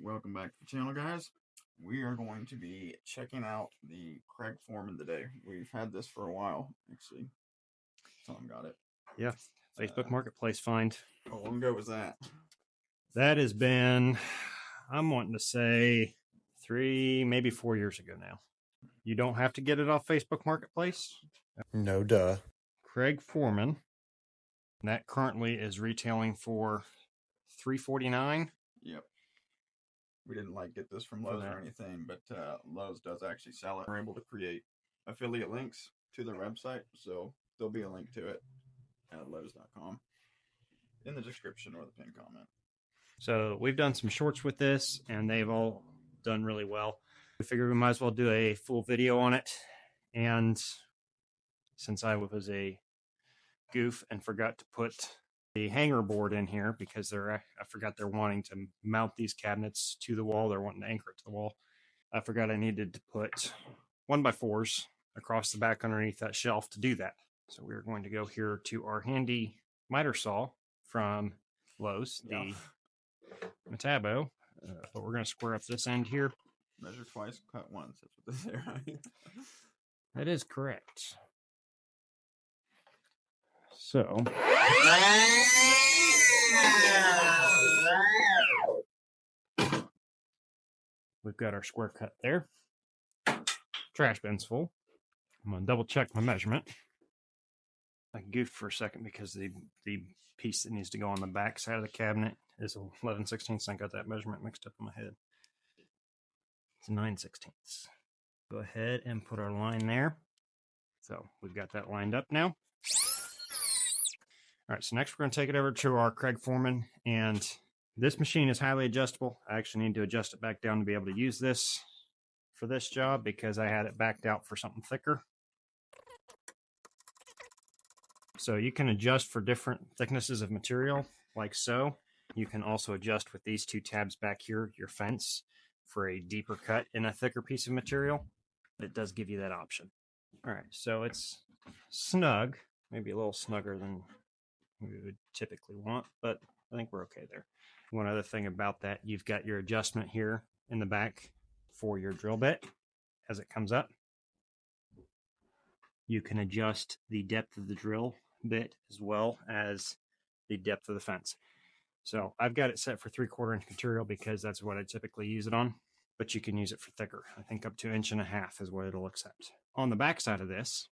welcome back to the channel, guys. We are going to be checking out the Craig Foreman today. We've had this for a while, actually. Someone got it. Yeah, Facebook Marketplace find. How long ago was that? That has been, I'm wanting to say 3, maybe 4 years ago now. You don't have to get it off Facebook Marketplace. No duh. Craig Foreman. That currently is retailing for $349. Yep. We didn't get this from Lowe's or anything, but Lowe's does actually sell it. We're able to create affiliate links to their website, so there'll be a link to it at Lowe's.com in the description or the pinned comment. So we've done some shorts with this, and they've all done really well. We figured we might as well do a full video on it. And since I was a goof and forgot to put the hanger board in here because I forgot they're wanting to mount these cabinets to the wall. They're wanting to anchor it to the wall. I forgot I needed to put 1x4s across the back underneath that shelf to do that. So we're going to go here to our handy miter saw from Lowe's, the Metabo, but we're going to square up this end here. Measure twice, cut once. That's what they say, right? That is correct. So we've got our square cut there. Trash bin's full. I'm going to double check my measurement. I goofed for a second because the piece that needs to go on the back side of the cabinet is 11/16. I got that measurement mixed up in my head. It's 9/16. Go ahead and put our line there. So we've got that lined up now. All right, so next we're going to take it over to our Craig Foreman, and this machine is highly adjustable. I actually need to adjust it back down to be able to use this for this job because I had it backed out for something thicker. So you can adjust for different thicknesses of material, like so. You can also adjust with these two tabs back here, your fence, for a deeper cut in a thicker piece of material. It does give you that option. All right, so it's snug, maybe a little snugger than we would typically want, but I think we're okay there. One other thing about that, you've got your adjustment here in the back for your drill bit as it comes up. You can adjust the depth of the drill bit as well as the depth of the fence. So I've got it set for 3/4 inch material because that's what I typically use it on, but you can use it for thicker. I think up to 1.5 inches is what it'll accept. On the back side of this,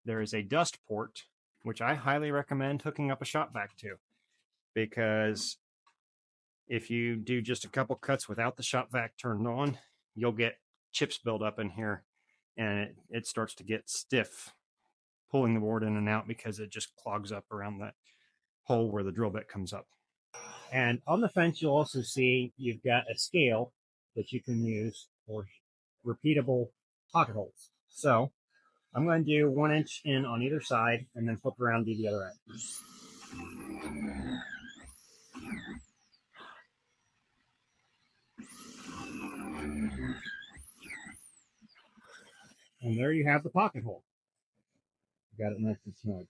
there is a dust port, which I highly recommend hooking up a shop vac to, because if you do just a couple cuts without the shop vac turned on, you'll get chips build up in here, and it starts to get stiff pulling the board in and out because it just clogs up around that hole where the drill bit comes up. And on the fence, you'll also see you've got a scale that you can use for repeatable pocket holes. So I'm going to do 1 inch in on either side and then flip around to the other end. And there you have the pocket hole. Got it nice and snug.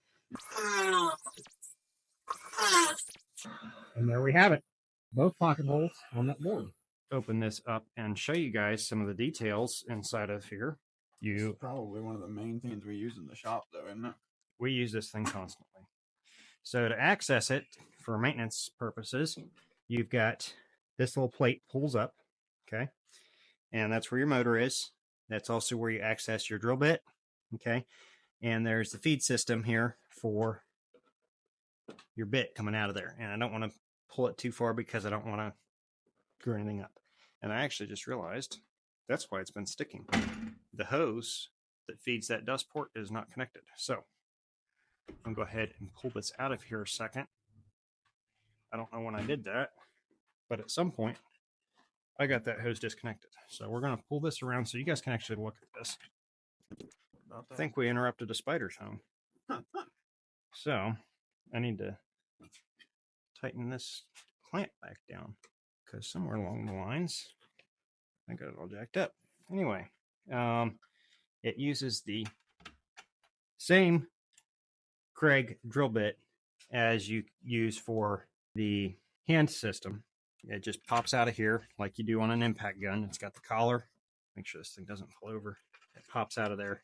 And there we have it. Both pocket holes on that board. Open this up and show you guys some of the details inside of here. This is probably one of the main things we use in the shop, though, isn't it? We use this thing constantly. So to access it for maintenance purposes, you've got this little plate pulls up, okay? And that's where your motor is. That's also where you access your drill bit, okay? And there's the feed system here for your bit coming out of there. And I don't want to pull it too far because I don't want to screw anything up. And I actually just realized that's why it's been sticking. The hose that feeds that dust port is not connected. So I'm going to go ahead and pull this out of here a second. I don't know when I did that, but at some point I got that hose disconnected. So we're going to pull this around so you guys can actually look at this. I think we interrupted a spider's home. So I need to tighten this clamp back down because somewhere along the lines I got it all jacked up. Anyway, it uses the same Craig drill bit as you use for the hand system. It just pops out of here like you do on an impact gun. It's got the collar. Make sure this thing doesn't fall over. It pops out of there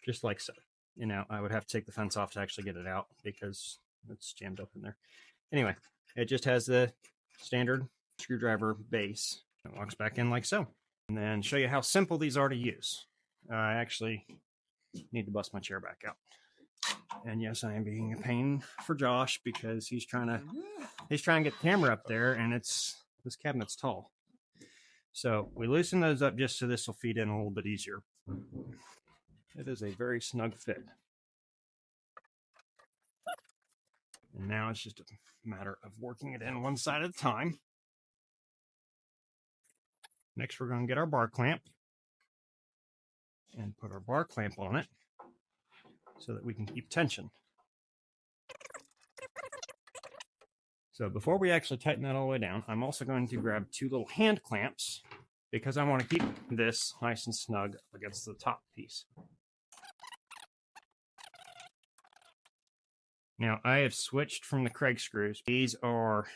just like so. You know, I would have to take the fence off to actually get it out because it's jammed up in there. Anyway, it just has the standard screwdriver base. It locks back in like so. And then show you how simple these are to use. I actually need to bust my chair back out. And yes, I am being a pain for Josh because he's trying to get the camera up there, and this cabinet's tall. So we loosen those up just so this will feed in a little bit easier. It is a very snug fit. And now it's just a matter of working it in one side at a time. Next, we're going to get our bar clamp and put our bar clamp on it so that we can keep tension. So before we actually tighten that all the way down, I'm also going to grab 2 little hand clamps because I want to keep this nice and snug against the top piece. Now, I have switched from the Craig screws. These are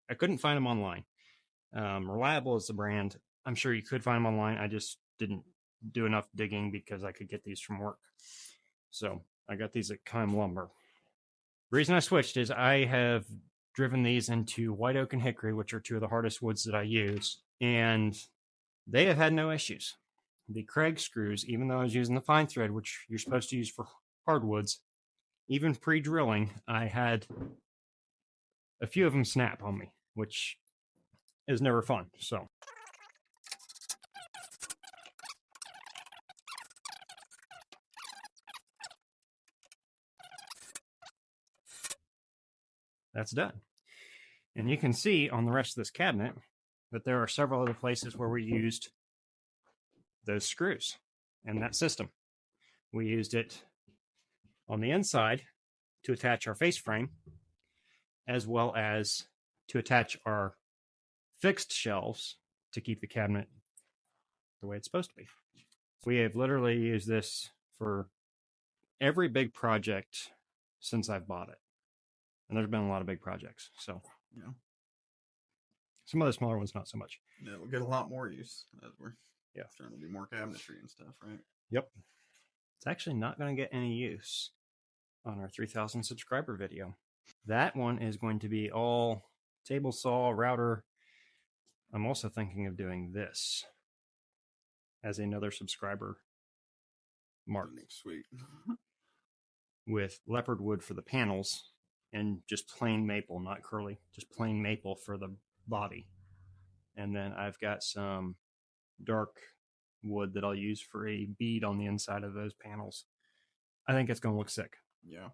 I couldn't find them online. Reliable is the brand. I'm sure you could find them online. I just didn't do enough digging because I could get these from work. So I got these at Kime Lumber. The reason I switched is I have driven these into white oak and hickory, which are 2 of the hardest woods that I use, and they have had no issues. The Craig screws, even though I was using the fine thread, which you're supposed to use for hardwoods, even pre-drilling, I had a few of them snap on me, which is never fun. So that's done. And you can see on the rest of this cabinet that there are several other places where we used those screws and that system. We used it on the inside to attach our face frame, as well as to attach our fixed shelves to keep the cabinet the way it's supposed to be. We have literally used this for every big project since I've bought it. And there's been a lot of big projects. So, yeah. Some of the smaller ones, not so much. Yeah, it'll get a lot more use as we're Yeah. trying to do more cabinetry and stuff, right? Yep. It's actually not going to get any use on our 3,000 subscriber video. That one is going to be all table saw, router. I'm also thinking of doing this as another subscriber mark. Sweet. With leopard wood for the panels and just plain maple, not curly, just plain maple for the body. And then I've got some dark wood that I'll use for a bead on the inside of those panels. I think it's going to look sick. Yeah.